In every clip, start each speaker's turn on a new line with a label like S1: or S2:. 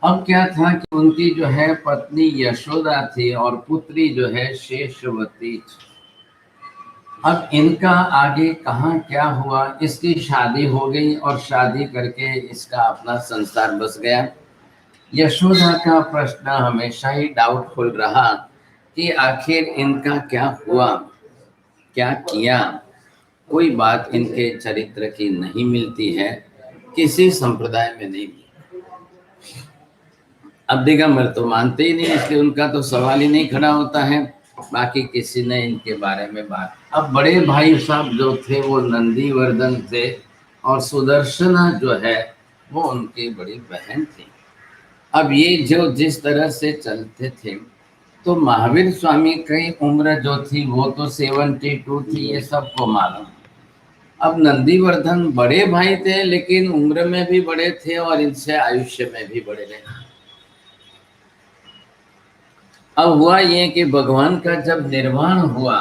S1: अब क्या था कि उनकी जो है पत्नी यशोदा थी और पुत्री जो है शेषवती थी। अब इनका आगे कहाँ क्या हुआ, इसकी शादी हो गई और शादी करके इसका अपना संसार बस गया। यशोदा का प्रश्न हमेशा ही डाउटफुल रहा कि आखिर इनका क्या हुआ, क्या किया। कोई बात इनके चरित्र की नहीं मिलती है, किसी संप्रदाय में नहीं। अब दिगंबर तो मानते ही नहीं, इसलिए उनका तो सवाल ही नहीं खड़ा होता है। बाकी किसी ने इनके बारे में बात। अब बड़े भाई साहब जो थे वो नंदीवर्धन थे और सुदर्शना जो है वो उनकी बड़ी बहन थी। अब ये जो जिस तरह से चलते थे तो महावीर स्वामी की उम्र जो थी वो तो 72 थी, ये सबको मालूम। अब नंदीवर्धन बड़े भाई थे लेकिन उम्र में भी बड़े थे और इनसे आयुष्य में भी बड़े रहे। अब हुआ ये कि भगवान का जब निर्वाण हुआ,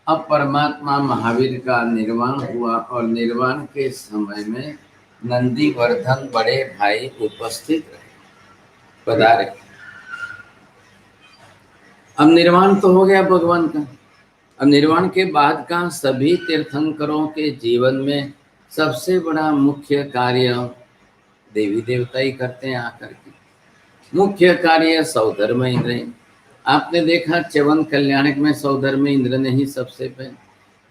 S1: अब परमात्मा महावीर का निर्वाण हुआ और निर्वाण के समय में नंदीवर्धन बड़े भाई उपस्थित रहे, पधारे। अब निर्वाण तो हो गया भगवान का। अब निर्वाण के बाद का सभी तीर्थंकरों के जीवन में सबसे बड़ा मुख्य कार्य देवी देवता ही करते हैं आकर के। मुख्य कार्य सौधर्म इंद्र। आपने देखा च्यवन कल्याणक में सौधर्म इंद्र ने ही सबसे पहले,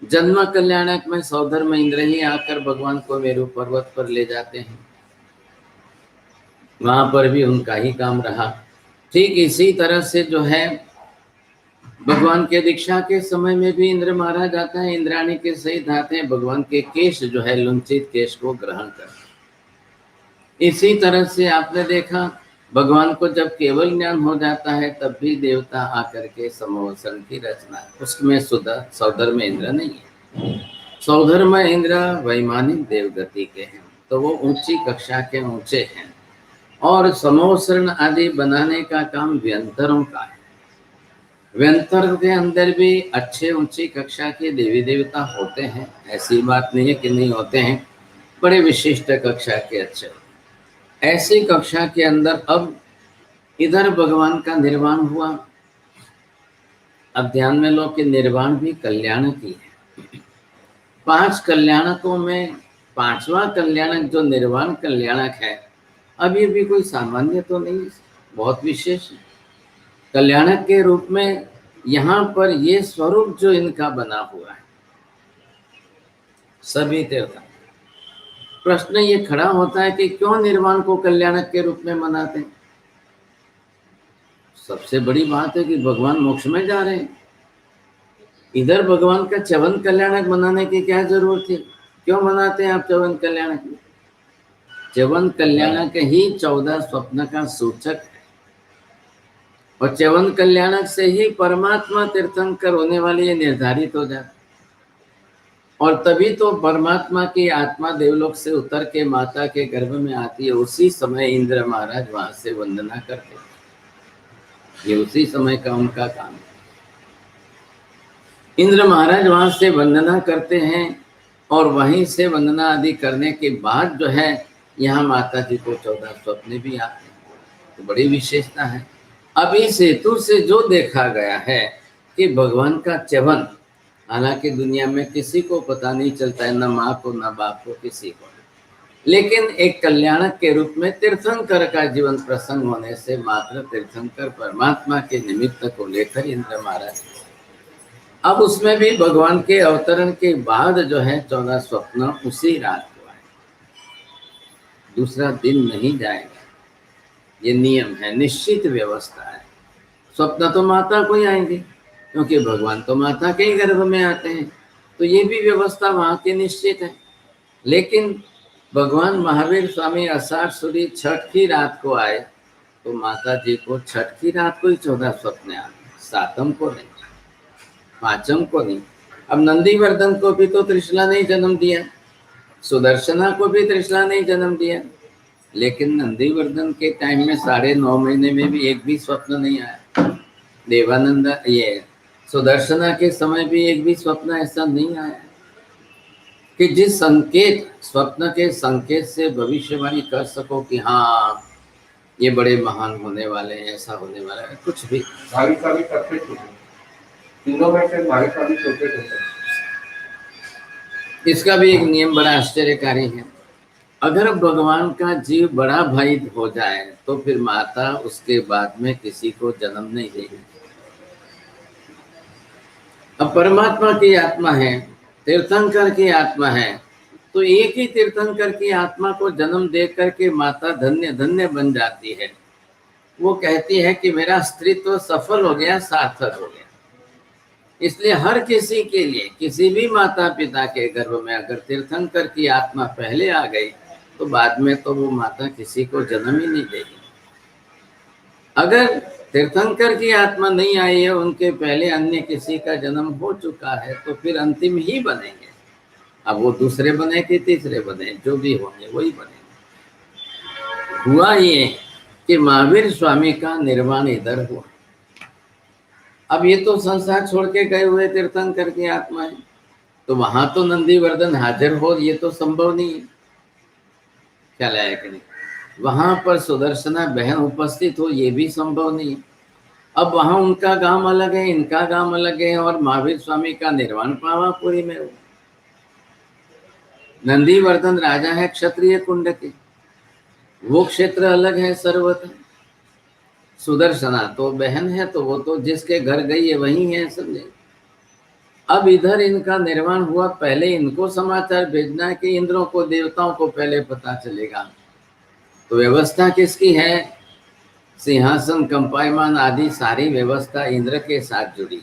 S1: जन्म कल्याणक में सौधर्म इंद्र ही आकर भगवान को मेरु पर्वत पर ले जाते हैं, वहां पर भी उनका ही काम रहा। ठीक इसी तरह से जो है भगवान के दीक्षा के समय में भी इंद्र मारा जाता है, इंद्राणी के सहित आते हैं, भगवान के केश जो है लुंचित केश को ग्रहण करते। इसी तरह से आपने देखा भगवान को जब केवल ज्ञान हो जाता है तब भी देवता आकर के समवसन की रचना, उसमें सौधर्म इंद्र नहीं है। सौधर्म इंद्र वैमानिक देवगति के हैं, तो वो ऊंची कक्षा के ऊंचे हैं और समवसरण आदि बनाने का काम व्यंतरों का है। व्यंतर के अंदर भी अच्छे ऊंची कक्षा के देवी देवता होते हैं, ऐसी बात नहीं है कि नहीं होते हैं, बड़े विशिष्ट कक्षा के अच्छे। ऐसी कक्षा के अंदर अब इधर भगवान का निर्वाण हुआ। अब ध्यान में लो कि निर्वाण भी कल्याण की है। 5 कल्याणकों में 5वां कल्याणक जो निर्वाण कल्याणक है, अब ये भी कोई सामान्य तो नहीं, बहुत विशेष है। कल्याणक के रूप में यहाँ पर ये स्वरूप जो इनका बना हुआ है सभी तीर्थ। प्रश्न ये खड़ा होता है कि क्यों निर्वाण को कल्याणक के रूप में मनाते हैं। सबसे बड़ी बात है कि भगवान मोक्ष में जा रहे हैं, इधर भगवान का च्यवन कल्याणक मनाने की क्या जरूरत थी। क्यों मनाते हैं आप च्यवन कल्याणक? च्यवन कल्याणक ही 14 स्वप्न का सूचक है और च्यवन कल्याणक से ही परमात्मा तीर्थंकर होने वाले ये निर्धारित हो जाता। और तभी तो परमात्मा की आत्मा देवलोक से उतर के माता के गर्भ में आती है, उसी समय इंद्र महाराज वहां से वंदना करते हैं, ये उसी समय का उनका काम है। इंद्र महाराज वहां से वंदना करते हैं और वहीं से वंदना आदि करने के बाद जो है यहाँ माता जी को 14 स्वप्न भी आते हैं, तो बड़ी विशेषता है। अब इस हेतु से जो देखा गया है कि भगवान का च्यवन, हालांकि दुनिया में किसी को पता नहीं चलता है, न माँ को न बाप को, किसी को, लेकिन एक कल्याणक के रूप में तीर्थंकर का जीवन प्रसंग होने से मात्र तीर्थंकर परमात्मा के निमित्त को लेकर इंद्र महाराज। अब उसमें भी भगवान के अवतरण के बाद जो है 14 स्वप्न उसी रात हुआ है, दूसरा दिन नहीं जाएगा, ये नियम है, निश्चित व्यवस्था है। स्वप्न तो माता को ही आएंगे क्योंकि भगवान तो माता के ही गर्भ में आते हैं, तो ये भी व्यवस्था वहां की निश्चित है। लेकिन भगवान महावीर स्वामी आषाढ़ शुदी छठ की रात को आए तो माता जी को छठ की रात को ही 14 स्वप्न आते, 7म को नहीं, 5म को नहीं। अब नंदीवर्धन को भी तो त्रिशला ने जन्म दिया, सुदर्शना को भी त्रिशला ने जन्म दिया, लेकिन नंदीवर्धन के टाइम में 9.5 महीने में भी एक भी स्वप्न नहीं आया। देवानंद ये सुदर्शना के समय भी एक भी स्वप्न ऐसा नहीं आया कि जिस संकेत, स्वप्न के संकेत से भविष्यवाणी कर सको कि हाँ ये बड़े महान होने वाले हैं, ऐसा होने वाला है, कुछ भी।
S2: भाग्यशाली सबसे छोटे, तीनों में से भाग्यशाली छोटे होते हैं।
S1: इसका भी एक नियम बड़ा आश्चर्यकारी है। अगर भगवान का जीव बड़ा भाई हो जाए तो फिर माता उसके बाद में किसी को जन्म नहीं देगी। अब परमात्मा की आत्मा है, तीर्थंकर की आत्मा है, तो एक ही तीर्थंकर की आत्मा को जन्म दे करके माता धन्य धन्य बन जाती है। वो कहती है कि मेरा स्त्रीत्व सफल हो गया, सार्थक हो गया। इसलिए हर किसी के लिए, किसी भी माता पिता के गर्भ में अगर तीर्थंकर की आत्मा पहले आ गई तो बाद में तो वो माता किसी को जन्म ही नहीं देगी। अगर तीर्थंकर की आत्मा नहीं आई है, उनके पहले अन्य किसी का जन्म हो चुका है, तो फिर अंतिम ही बनेंगे। अब वो दूसरे बने कि तीसरे बने, जो भी होंगे वही बनेंगे। हुआ ये कि महावीर स्वामी का निर्वाण इधर हुआ। अब ये तो संसार छोड़ के गए हुए तीर्थंकर की आत्मा है, तो वहां तो नंदीवर्धन हाजिर हो, ये तो संभव नहीं है। ख्याल आया कि नहीं? वहां पर सुदर्शना बहन उपस्थित हो, ये भी संभव नहीं है। अब वहां उनका गांव अलग है, इनका गांव अलग है, और महावीर स्वामी का निर्वाण पावापुरी में हो। नंदीवर्धन राजा है क्षत्रिय कुंड के, वो क्षेत्र अलग है सर्वथा। सुदर्शना तो बहन है, तो वो तो जिसके घर गई है वही है, समझे। अब इधर इनका निर्वाण हुआ, पहले इनको समाचार भेजना है कि इंद्रों को, देवताओं को पहले पता चलेगा। तो व्यवस्था किसकी है? सिंहासन, कंपायमान आदि सारी व्यवस्था इंद्र के साथ जुड़ी है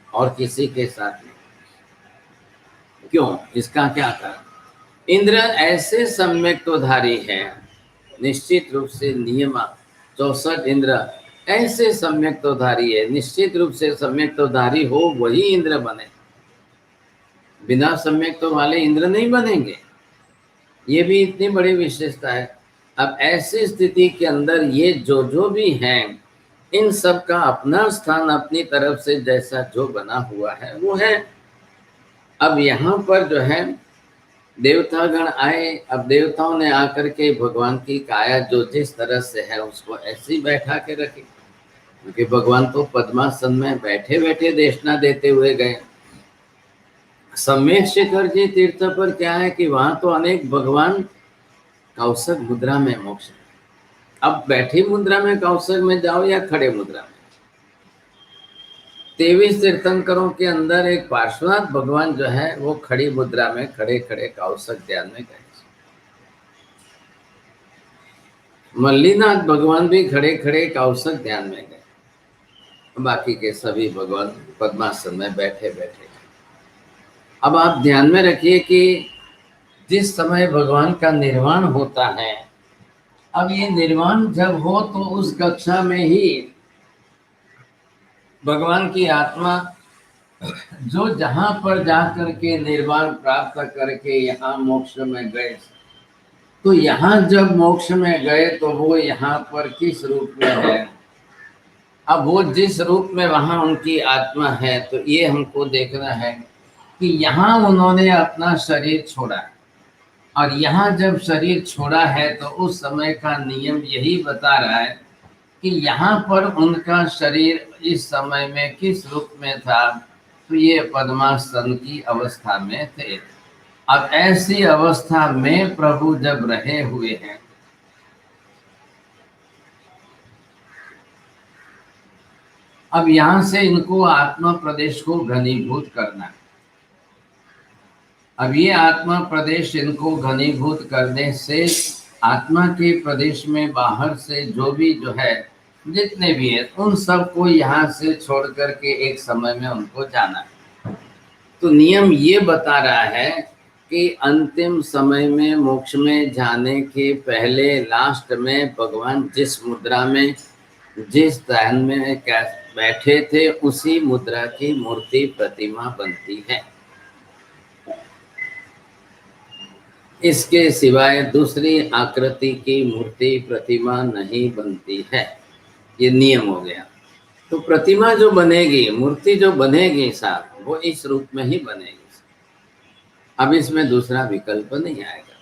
S1: और किसी के साथ नहीं। क्यों? इसका क्या कारण? इंद्र ऐसे सम्यक्तोधारी है, निश्चित रूप से नियम 64 इंद्र ऐसे सम्यक्तोधारी है, निश्चित रूप से सम्यक्तोधारी हो वही इंद्र बने, बिना सम्यक्तो वाले इंद्र नहीं बनेंगे। ये भी इतनी बड़ी विशेषता है। अब ऐसी स्थिति के अंदर ये जो भी हैं, इन सब का अपना स्थान अपनी तरफ से जैसा जो बना हुआ है वो है। अब यहाँ पर जो है देवतागण आए। अब देवताओं ने आकर के भगवान की काया जो जिस तरह से है उसको ऐसे ही बैठा के रखी, क्योंकि भगवान तो पद्मासन में बैठे बैठे देशना देते हुए गए। सम्यक शिखर जी तीर्थ पर क्या है कि वहां तो अनेक भगवान कौशक मुद्रा में मोक्ष। अब बैठी मुद्रा में कौशक में जाओ या खड़े मुद्रा में, 23 तीर्थंकरों के अंदर एक पार्श्वनाथ भगवान जो है वो खड़ी मुद्रा में खड़े खड़े कौशक ध्यान में गए। मल्लीनाथ भगवान भी खड़े खड़े कौशक ध्यान में गए। बाकी के सभी भगवान पद्मासन में बैठे बैठे। अब आप ध्यान में रखिए कि जिस समय भगवान का निर्वाण होता है, अब ये निर्वाण जब हो तो उस कक्षा में ही भगवान की आत्मा जो जहां पर जाकर के निर्वाण प्राप्त करके यहाँ मोक्ष में गए, तो यहाँ जब मोक्ष में गए तो वो यहाँ पर किस रूप में है? अब वो जिस रूप में वहां उनकी आत्मा है, तो ये हमको देखना है कि यहाँ उन्होंने अपना शरीर छोड़ा, और यहाँ जब शरीर छोड़ा है तो उस समय का नियम यही बता रहा है कि यहाँ पर उनका शरीर इस समय में किस रूप में था, तो ये पद्मासन की अवस्था में थे। अब ऐसी अवस्था में प्रभु जब रहे हुए हैं, अब यहाँ से इनको आत्मा प्रदेश को घनीभूत करना है। अब ये आत्मा प्रदेश इनको घनीभूत करने से आत्मा के प्रदेश में बाहर से जो भी जो है जितने भी है उन सबको यहाँ से छोड़ करके एक समय में उनको जाना है। तो नियम ये बता रहा है कि अंतिम समय में मोक्ष में जाने के पहले लास्ट में भगवान जिस मुद्रा में जिस ध्यान में बैठे थे उसी मुद्रा की मूर्ति प्रतिमा बनती है। इसके सिवाय दूसरी आकृति की मूर्ति प्रतिमा नहीं बनती है। ये नियम हो गया। तो प्रतिमा जो बनेगी, मूर्ति जो बनेगी साहब, वो इस रूप में ही बनेगी। अब इसमें दूसरा विकल्प नहीं आएगा।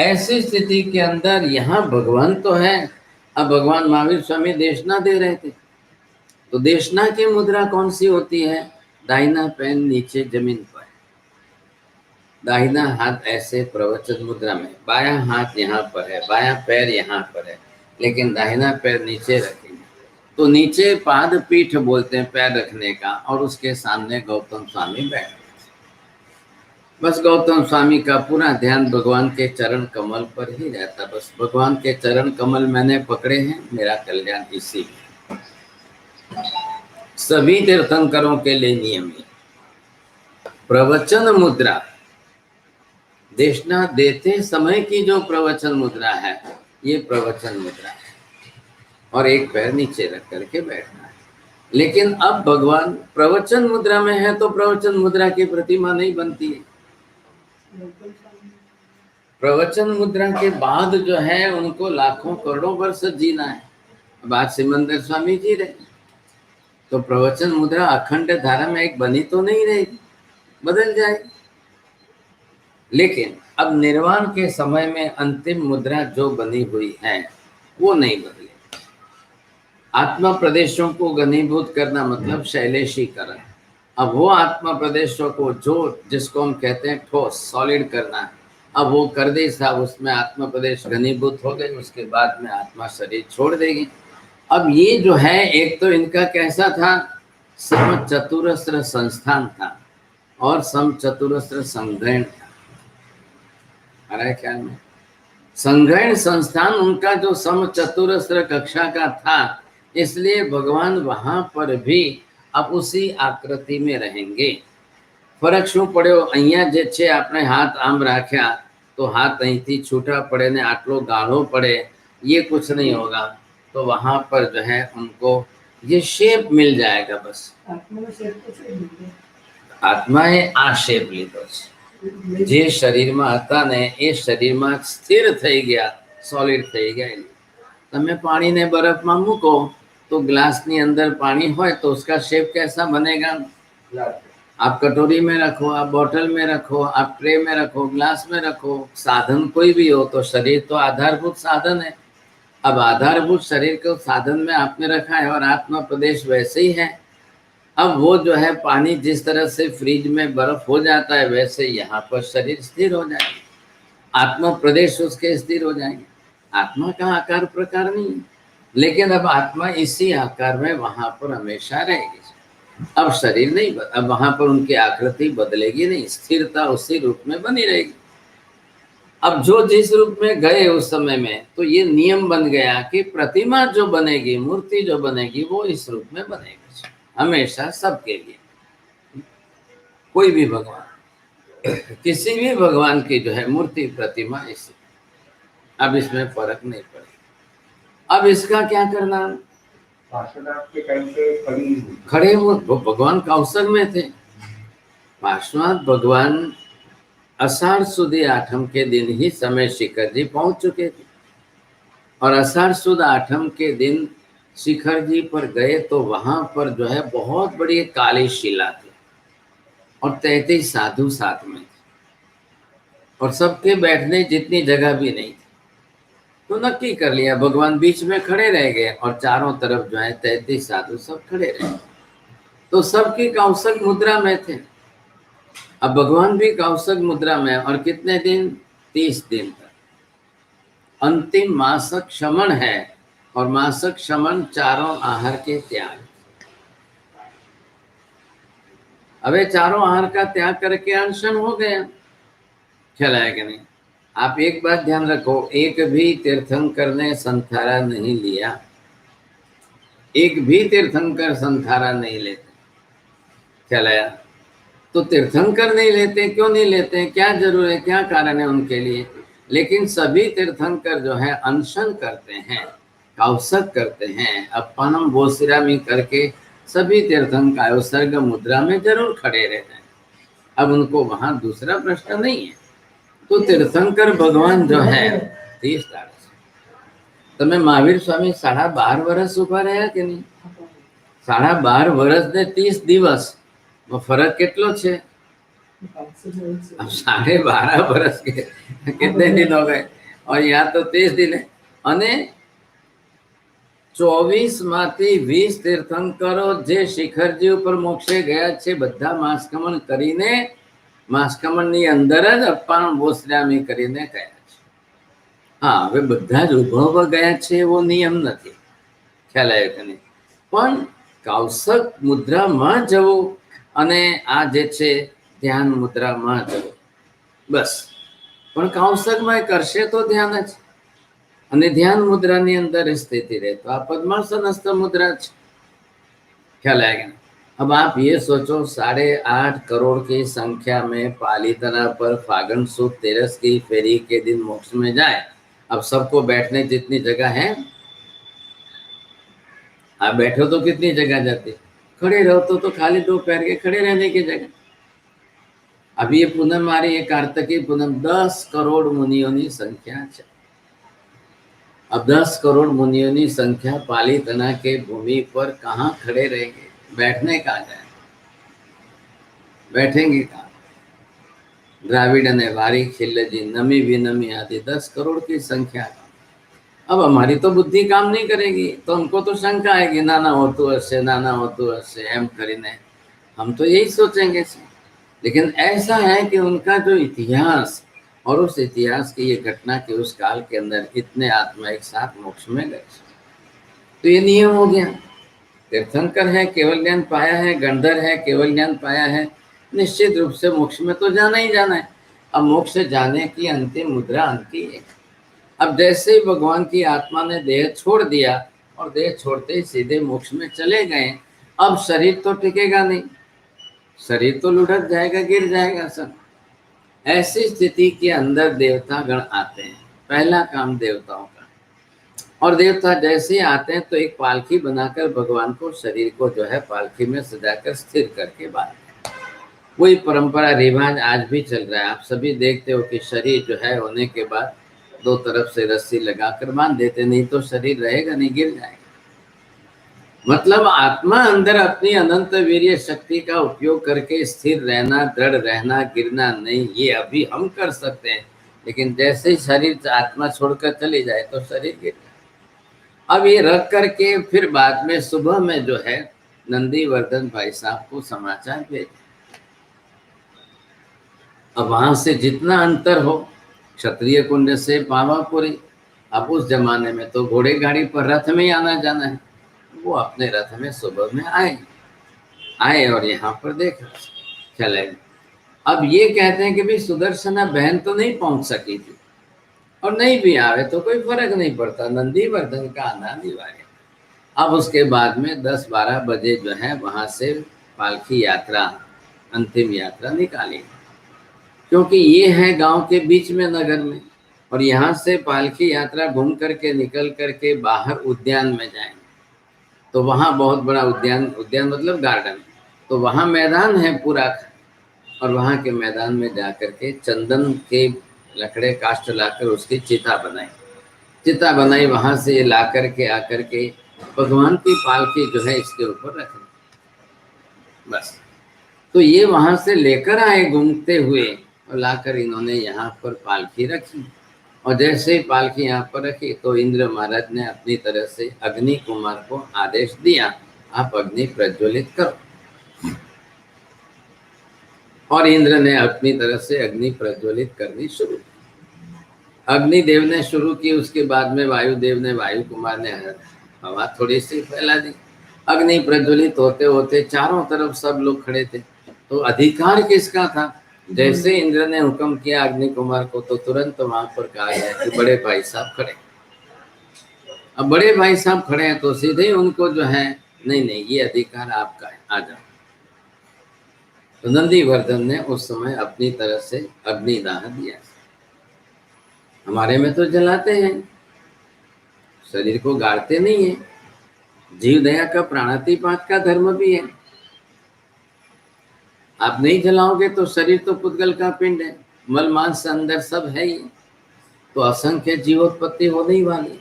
S1: ऐसी स्थिति के अंदर यहाँ भगवान तो है। अब भगवान महावीर स्वामी देशना दे रहे थे, तो देशना की मुद्रा कौन सी होती है? दाहिना पैर नीचे जमीन पर, दाहिना हाथ ऐसे प्रवचन मुद्रा में, बायां हाथ यहाँ पर है, बायां पैर यहाँ पर है, लेकिन दाहिना पैर नीचे रखेंगे। तो नीचे पाद पीठ बोलते हैं पैर रखने का, और उसके सामने गौतम स्वामी बैठे। बस गौतम स्वामी का पूरा ध्यान भगवान के चरण कमल पर ही रहता। बस भगवान के चरण कमल मैंने पकड़े हैं, मेरा कल्याण इसी में। सभी तीर्थंकरों के लिए नियम है। प्रवचन मुद्रा, देशना देते समय की जो प्रवचन मुद्रा है, ये प्रवचन मुद्रा है, और एक पैर नीचे रख करके बैठना है। लेकिन अब भगवान प्रवचन मुद्रा में है, तो प्रवचन मुद्रा की प्रतिमा नहीं बनती है। प्रवचन मुद्रा के बाद जो है उनको लाखों करोड़ों वर्ष जीना है। अब आज सिमंदर स्वामी जी रहे, तो प्रवचन मुद्रा अखंड धारा में एक बनी तो नहीं रहेगी, बदल जाएगी। लेकिन अब निर्वाण के समय में अंतिम मुद्रा जो बनी हुई है वो नहीं बदले। आत्मा प्रदेशों को घनीभूत करना मतलब शैलेशीकरण। अब वो आत्मा प्रदेशों को जो जिसको हम कहते हैं ठोस सॉलिड करना, अब वो कर दे साहब, उसमें आत्मा प्रदेश घनीभूत हो गए, उसके बाद में आत्मा शरीर छोड़ देगी। अब ये जो है, एक तो इनका कैसा था, सम चतुरस्र संस्थान था और सम चतुरस्र संग्रहण था। आ रहा है ख्याल में? संग्रहण संस्थान उनका जो सम चतुरस्र कक्षा का था, इसलिए भगवान वहां पर भी अब उसी आकृति में रहेंगे। फर्क शू पड़ो, अहिया जे छे आपने हाथ आम राख्या तो हाथ અહીંથી छूटा पड़े ने आटलो गाढ़ो पड़े, ये कुछ नहीं होगा। तो वहां पर जो है उनको ये शेप मिल जाएगा। बस आत्माए आ शेप लीधो छे, जे शरीर में હતા ને એ શરીરમાં સ્થિર થઈ ગયા, સોલિડ થઈ ગયા। તમે પાણીને બરફમાં મૂકો तो ग्लास ની अंदर पानी હોય तो उसका शेप कैसा बनेगा? आप कटोरी में रखो, आप बोतल में रखो, आप ट्रे में रखो, ग्लास में रखो, साधन कोई भी हो, तो शरीर तो आधारभूत साधन है। अब आधारभूत शरीर को साधन में आपने रखा है और आत्मा प्रदेश वैसे ही है। अब वो जो है पानी जिस तरह से फ्रिज में बर्फ हो जाता है, वैसे यहाँ पर शरीर स्थिर हो जाएगा, आत्मा प्रदेश उसके स्थिर हो जाएंगे। आत्मा का आकार प्रकार नहीं है, लेकिन अब आत्मा इसी आकार में वहां पर हमेशा रहेगी। अब शरीर नहीं, अब वहां पर उनकी आकृति बदलेगी नहीं, स्थिरता उसी रूप में बनी रहेगी। अब जो जिस रूप में गए उस समय में, तो ये नियम बन गया कि प्रतिमा जो बनेगी, मूर्ति जो बनेगी, वो इस रूप में बनेगी हमेशा, सबके लिए। कोई भी भगवान, किसी भी भगवान की जो है मूर्ति प्रतिमा इसी, अब इसमें फर्क नहीं पड़ेगा। अब इसका क्या करना?
S2: के टाइम पे
S1: खड़े वो भगवान कौशल में थे। पार्श्वनाथ भगवान आषाढ़ सुदी आठम के दिन ही समय शिखर जी पहुंच चुके थे, और आषाढ़ सुद आठम के दिन शिखर जी पर गए तो वहां पर जो है बहुत बड़ी काली शिला थी और 33 साधु साथ में थे, और सबके बैठने जितनी जगह भी नहीं थी। तो नक्की कर लिया, भगवान बीच में खड़े रह गए और चारों तरफ जो है 33 साधु सब खड़े रहे। तो सबकी कौशक मुद्रा में थे। अब भगवान भी कौशक मुद्रा में, और कितने दिन? 30 दिन तक। अंतिम मासक क्षमण है, और मासक क्षमण चारों आहार के त्याग। अब ये चारों आहार का त्याग करके अनशन हो गया। ख्याल आया कि नहीं? आप एक बात ध्यान रखो, एक भी तीर्थंकर ने संथारा नहीं लिया, एक भी तीर्थंकर संथारा नहीं लेते। ख्याल आया? तो तीर्थंकर नहीं लेते, क्यों नहीं लेते? क्या जरूर है, क्या कारण है उनके लिए? लेकिन सभी तीर्थंकर जो है अनशन करते हैं, कौशक करते हैं, अपनम बोसिरामी करके सभी तीर्थंकर सर्ग मुद्रा में जरूर खड़े रहते हैं। अब उनको वहां दूसरा प्रश्न नहीं है। तो तीर्थंकर भगवान जो है 30 तारीख तमे महावीर स्वामी 12.5 વર્ષ उभा रहा कि नहीं? 12.5 વર્ષ ने 30 દિવસ में फरक કેટલો છે? अब 12.5 बरस के कितने दिन हो गए, और यहाँ तो 30 दिन है। અને 24 માંથી 20 તીર્થંકરો જે શિખરજી ઉપર મોક્ષે ગયા છે, બધા માસકમણ કરીને માસકમણની અંદર જ અપાણ બોસરામી કરીને ગયા છે. હા, હવે બધા જ ઉભા ગયા છે એવો નિયમ નથી, ખ્યાલ આવ્યો કે નહીં? પણ કૌશક મુદ્રામાં જવું અને આ જે છે ધ્યાન મુદ્રામાં જવું, બસ. પણ કૌશકમાં કરશે તો ધ્યાન જ, અને ध्यान मुद्रा ની अंदर स्थिति रहे तो आप पद्मासनस्थ मुद्रा है। ख्याल आएगा? अब आप ये सोचो, 8.5 करोड़ की संख्या में पालीतना पर फागण सुद 13 की फेरी के दिन मोक्ष में जाए। अब सबको बैठने जितनी जगह है, आप बैठो तो कितनी जगह जाती, खड़े रहो तो खाली 2 पैर के खड़े रहने की जगह। अब ये पूनम आ रही है, कार्तिकी पूनम, 10 करोड़ मुनियों की संख्या है। अब 10 करोड़ मुनियों की संख्या पालीतना के भूमि पर कहाँ खड़े रहेंगे, बैठने कहाँ जाए, बैठेंगे कहाँ? द्राविड़ ने वारी खिल्लजी नमी विनमी आदि 10 करोड़ की संख्या। अब हमारी तो बुद्धि काम नहीं करेगी, तो हमको तो शंका आएगी, नाना होतु हशे, नाना होतु हशे, एम करीने हम तो यही सोचेंगे। लेकिन ऐसा है कि उनका जो इतिहास और उस इतिहास की ये घटना के उस काल के अंदर इतने आत्मा एक साथ मोक्ष में गए, तो ये नियम हो गया। तीर्थंकर है, केवल ज्ञान पाया है, गंधर है, केवल ज्ञान पाया है, निश्चित रूप से मोक्ष में तो जाना ही जाना है। अब मोक्ष जाने की अंतिम मुद्रा अंति है। अब जैसे ही भगवान की आत्मा ने देह छोड़ दिया और देह छोड़ते ही सीधे मोक्ष में चले गए, अब शरीर तो टिकेगा नहीं, शरीर तो लुढ़क जाएगा, गिर जाएगा सब। ऐसी स्थिति के अंदर देवता गण आते हैं, पहला काम देवताओं का। और देवता जैसे ही आते हैं तो एक पालकी बनाकर भगवान को, शरीर को जो है पालकी में सजाकर स्थिर करके बांधते हैं। वही परंपरा रिवाज आज भी चल रहा है। आप सभी देखते हो कि शरीर जो है होने के बाद 2 तरफ से रस्सी लगाकर बांध देते, नहीं तो शरीर रहेगा नहीं, गिर जाएगा। मतलब आत्मा अंदर अपनी अनंत वीर्य शक्ति का उपयोग करके स्थिर रहना, दृढ़ रहना, गिरना नहीं, ये अभी हम कर सकते हैं। लेकिन जैसे ही शरीर आत्मा छोड़कर चली जाए तो शरीर गिर जाए। अब ये रख करके फिर बाद में सुबह में जो है नंदीवर्धन भाई साहब को समाचार भेजे। अब वहां से जितना अंतर हो, क्षत्रिय कुंड से पावापुरी, अब उस जमाने में तो घोड़े गाड़ी पर रथ में ही आना जाना है, वो अपने रथ में सुबह में आए और यहाँ पर देखा चले। अब ये कहते हैं कि भाई सुदर्शना बहन तो नहीं पहुंच सकी थी, और नहीं भी आवे तो कोई फर्क नहीं पड़ता, नंदीवर्धन का आना अनिवार्य। अब उसके बाद में 10-12 बजे जो है वहां से पालकी यात्रा, अंतिम यात्रा निकाली, क्योंकि ये है गांव के बीच में नगर में, और यहाँ से पालकी यात्रा घूम करके निकल करके बाहर उद्यान में जाएंगे। तो वहाँ बहुत बड़ा उद्यान मतलब गार्डन, तो वहाँ मैदान है पूरा, और वहाँ के मैदान में जा करके चंदन के लकड़े काष्ठ लाकर उसकी चिता बनाई, वहाँ से ला करके आकर के भगवान की पालकी जो है इसके ऊपर रखी, बस। तो ये वहाँ से लेकर आए घूमते हुए, और लाकर इन्होंने यहाँ पर पालकी रखी। और जैसे ही पालकी यहाँ पर रखी तो इंद्र महाराज ने अपनी तरह से अग्नि कुमार को आदेश दिया, आप अग्नि प्रज्वलित करो। और इंद्र ने अपनी तरफ से अग्नि प्रज्वलित करनी शुरू की। अग्निदेव ने शुरू की, उसके बाद में वायुदेव ने, वायु कुमार ने हवा थोड़ी सी फैला दी। अग्नि प्रज्वलित होते होते चारों तरफ सब लोग खड़े थे, तो अधिकार किसका था? जैसे इंद्र ने हुक्म किया अग्नि कुमार को, तो तुरंत वहां पर कहा गया कि बड़े भाई साहब खड़े। अब बड़े भाई साहब खड़े हैं तो सीधे ही उनको जो है, नहीं ये अधिकार आपका है, आ जाओ। तो नंदीवर्धन ने उस समय अपनी तरफ से अग्निदाह दिया। हमारे में तो जलाते हैं, शरीर को गाड़ते नहीं है। जीव दया का प्राणातिपात का धर्म भी है। आप नहीं जलाओगे तो शरीर तो पुद्गल का पिंड है, मल मांस अंदर सब है ही, तो असंख्य जीवोत्पत्ति होने ही वाली।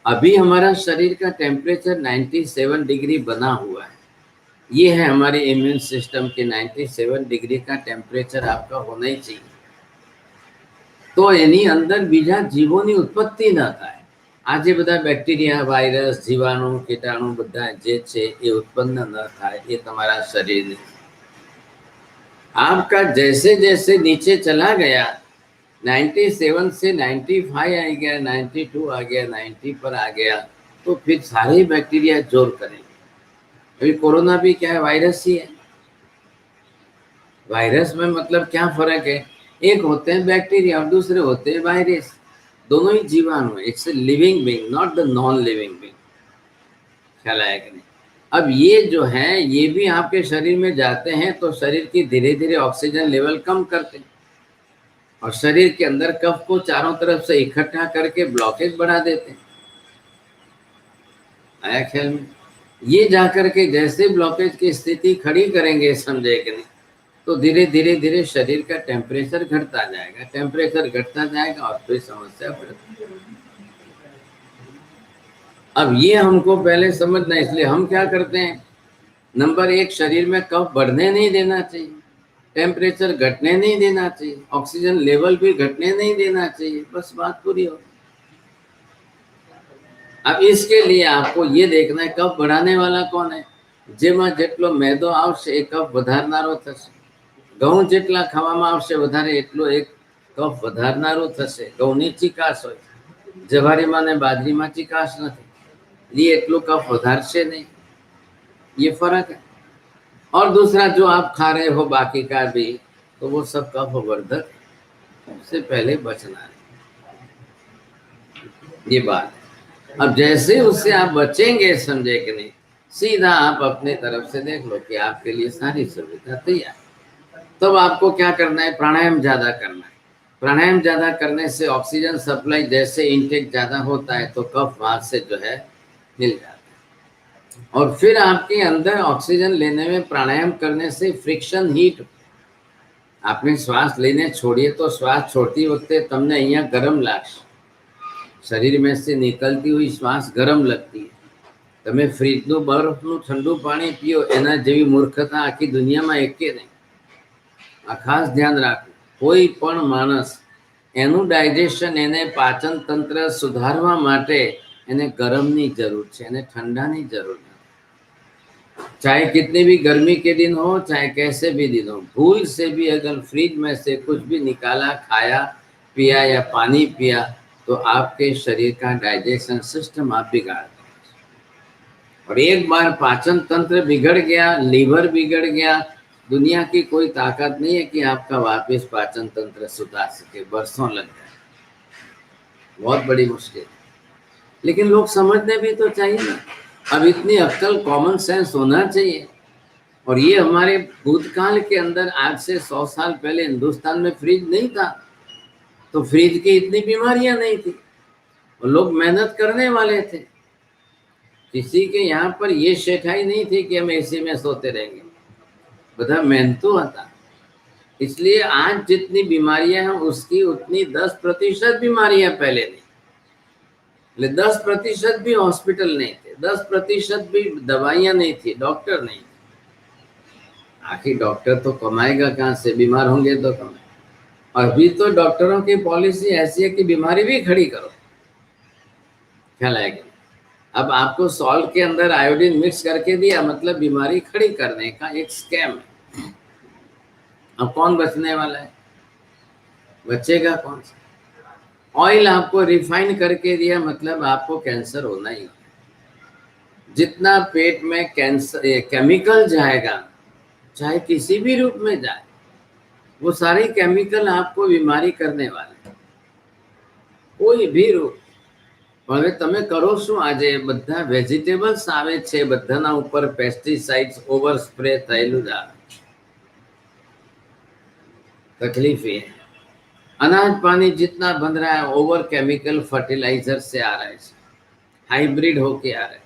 S1: अभी हमारा शरीर का टेम्परेचर 97 डिग्री बना हुआ है, ये है हमारे इम्यून सिस्टम के 97 डिग्री का टेम्परेचर आपका होना ही चाहिए, तो એની અંદર બીજા જીવોની ઉત્પત્તિ ન થાય। આજે બધા બેક્ટેરિયા, વાયરસ, જીવાણુ, કીટાણુ બધા જે છે એ ઉત્પન્ન ન થાય, એ તમારા શરીરની आपका जैसे जैसे नीचे चला गया, 97 से 95 आ गया, 92 आ गया, 90 पर आ गया, तो फिर सारे बैक्टीरिया जोर करेंगे। अभी कोरोना भी क्या है, वायरस ही है। वायरस में मतलब क्या फर्क है, एक होते हैं बैक्टीरिया और दूसरे होते हैं वायरस, दोनों ही जीवाणु है। It's a living being, not the non living being. ख्याल आया कि नहीं? अब ये जो है ये भी आपके शरीर में जाते हैं तो शरीर की धीरे धीरे ऑक्सीजन लेवल कम करते हैं और शरीर के अंदर कफ को चारों तरफ से इकट्ठा करके ब्लॉकेज बढ़ा देते हैं। आया ख्याल में? ये जाकर के जैसे ब्लॉकेज की स्थिति खड़ी करेंगे, समझे कि नहीं, तो धीरे धीरे धीरे शरीर का टेम्परेचर घटता जाएगा, टेम्परेचर घटता जाएगा और फिर समस्या बढ़ती जाएगी। अब ये हमको पहले समझना, इसलिए हम क्या करते हैं, नंबर एक, शरीर में कफ बढ़ने नहीं देना चाहिए, टेम्परेचर घटने नहीं देना चाहिए, ऑक्सीजन लेवल भी घटने नहीं देना चाहिए, बस बात पूरी हो। अब इसके लिए आपको ये देखना है कफ बढ़ाने वाला कौन है। જેમાં જેટલો મેદો આવશે એ કફ વધારનારો થશે, ઘઉં જેટલા ખાવામાં આવશે વધારે એટલો એક કફ વધારનારો થશે। ઘઉંની ચીકાશ હોય, જવારીમાં ને બાજરીમાં ચીકાશ નથી, ये એટલું કફ વધારશે नहीं, ये फर्क है। और दूसरा, जो आप खा रहे हो बाकी का भी, तो वो सब कफ वर्धक, उससे पहले बचना है, ये बात है। अब जैसे उससे आप बचेंगे, समझे कि नहीं, सीधा आप अपने तरफ से देख लो कि आपके लिए सारी सुविधा तैयार। तब आपको क्या करना है, प्राणायाम ज्यादा करना है। प्राणायाम ज्यादा करने से ऑक्सीजन सप्लाई जैसे इनटेक ज्यादा होता है तो कफ वहां से जो है मिल जाता है। और फिर आपके अंदर ऑक्सीजन लेने में प्राणायाम करने से फ्रिक्शन हीट, आपने श्वास लेने छोड़िए तो श्वास छोड़ती वक्त तमने अहियां गरम लागशे, शरीर में से निकलती हुई श्वास गरम लगती है। તમે ફ્રીજનું બરફનું ઠંડુ પાણી પીઓ એના જેવી મૂર્ખતા આખી દુનિયામાં એકે નહીં। આ ખાસ ધ્યાન રાખવું, કોઈ પણ માણસ એનું ડાયજેશન, એને પાચન તંત્ર સુધારવા માટે એને ગરમની જરૂર છે, એને ઠંડાની જરૂર નથી। चाहे कितनी भी गर्मी के दिन हो, चाहे कैसे भी दिन हो, भूल से भी अगर फ्रिज में से कुछ भी निकाला, खाया, पिया या पानी पिया, तो आपके शरीर का डाइजेशन सिस्टम आप बिगाड़। और एक बार पाचन तंत्र बिगड़ गया, लीवर बिगड़ गया, दुनिया की कोई ताकत नहीं है कि आपका वापस पाचन तंत्र सुधार सके, वर्षों लग जाए, बहुत बड़ी मुश्किल। लेकिन लोग समझने भी तो चाहिए ना, अब इतनी अक्ल, कॉमन सेंस होना चाहिए। और ये हमारे भूतकाल के अंदर आज से 100 साल पहले हिंदुस्तान में फ्रिज नहीं था, तो फ्रिज की इतनी बीमारियां नहीं थी और लोग मेहनत करने वाले थे। किसी के यहाँ पर ये शेठाई नहीं थी कि हम एसी में सोते रहेंगे, बता मेहनतों आता। इसलिए आज जितनी बीमारियां हैं उसकी उतनी 10% बीमारियां पहले नहीं, 10% भी हॉस्पिटल नहीं थे, 10% भी दवाइयां नहीं थी, डॉक्टर नहीं थे। आखिर डॉक्टर तो कमाएगा कहाँ से, बीमार होंगे तो कमाए। अभी तो डॉक्टरों की पॉलिसी ऐसी है कि बीमारी भी खड़ी करो। ख्याल आएगा? अब आपको सॉल्ट के अंदर आयोडीन मिक्स करके दिया, मतलब बीमारी खड़ी करने का एक स्कैम है। अब कौन बचने वाला है, बचेगा कौन सा? ऑयल आपको रिफाइन करके दिया, मतलब आपको कैंसर होना ही। जितना पेट में कैंसर केमिकल जाएगा, चाहे किसी भी रूप में जाए, वो सारे केमिकल आपको बीमारी करने वाले, कोई भी रूप। હવે તમે કરો શું, આજે બધા વેજીટેબલ્સ આવે છે, બધાના ઉપર પેસ્ટિસાઇડ્સ ઓવર સ્પ્રે થયેલું જ આવે। तकलीफ ये है, अनाज पानी जितना बन रहा है ओवर केमिकल फर्टिलाइजर से आ रहा है, हाइब्रिड होके आ रहा है,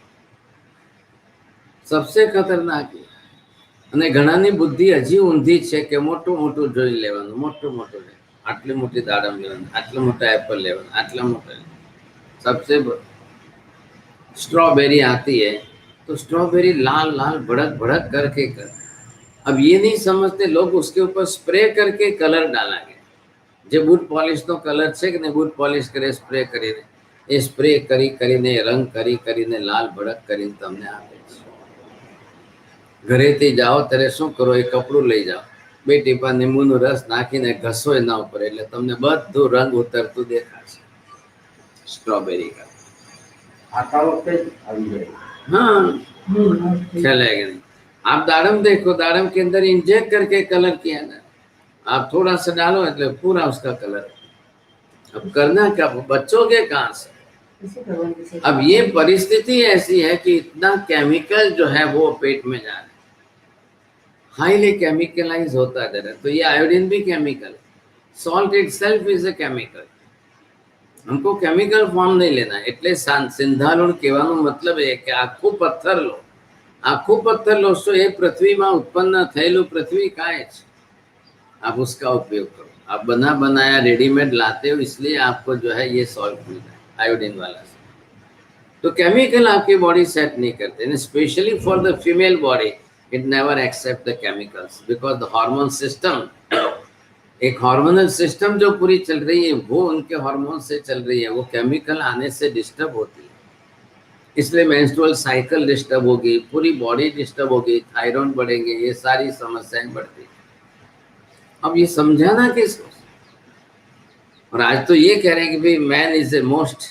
S1: सबसे खतरनाक है। અને ઘણાની બુદ્ધિ હજી ઊંધી છે કે મોટું મોટું જોઈ લેવાનું, મોટું મોટું આટલી મોટી દાડમ લેવાનું, આટલા મોટા એપલ લેવાનું, આટલા મોટા। सबसे स्ट्रॉबेरी आती है तो स्ट्रॉबेरी लाल लाल भड़क भड़क करके कर। अब ये नहीं समझते लोग, उसके ऊपर स्प्रे करके कलर डाला गया। જે બૂટ પોલિશ નો કલર છે કે ને, બૂટ પોલિશ કરે સ્પ્રે કરીને, એ સ્પ્રે કરી કરીને રંગ કરી કરીને લાલ ભડક કરીને તમને આપે છે. ઘરેથી જાઓ ત્યારે શું કરો, એ કપડું લઈ જાઓ, 2 ટીપા લીંબુનો રસ નાખીને ઘસો એના ઉપર, એટલે તમને બધું રંગ ઉતરતું દેખાશે સ્ટ્રોબેરી का.
S2: आता वक्त આવી જાય.
S1: हाँ, ख्याल है कि नहीं. आप दाड़म देखो, दाड़म के अंदर इंजेक्ट करके कलर किया ना, आप थोड़ा सा डालो એટલે पूरा उसका कलर. अब करना क्या, बच्चोगे कहाँ से. अब ये परिस्थिति ऐसी है कि इतना केमिकल जो है वो पेट में जा रहा है, हाईली केमिकलाइज होता जा रहा है. तो ये आयोडीन भी chemical, salt itself is a chemical. हमको केमिकल फॉर्म नहीं लेना. એટલે સિંધાલુણ કહેવાનો મતલબ એ કે આખું પથ્થર લો, આખું પથ્થર લો તો એ પૃથ્વીમાં ઉત્પન્ન થયેલું પૃથ્વી કાય છે, आप उसका उपयोग करो. आप बना बनाया रेडीमेड लाते हो, इसलिए आपको जो है ये सॉल्ट मिल रहा है आयोडीन वाला. तो केमिकल आपकी बॉडी सेट नहीं करते, specially for the female body it never accept the chemicals, because the hormone system, एक हार्मोनल सिस्टम जो पूरी चल रही है वो उनके हार्मोन से चल रही है, वो केमिकल आने से डिस्टर्ब होती है. इसलिए मेंस्ट्रुअल साइकिल डिस्टर्ब होगी, पूरी बॉडी डिस्टर्ब होगी, थायराइड बढ़ेंगे, ये सारी समस्याएं बढ़ती है. अब ये समझाना किसको. और आज तो ये कह रहे हैं कि भाई man is the most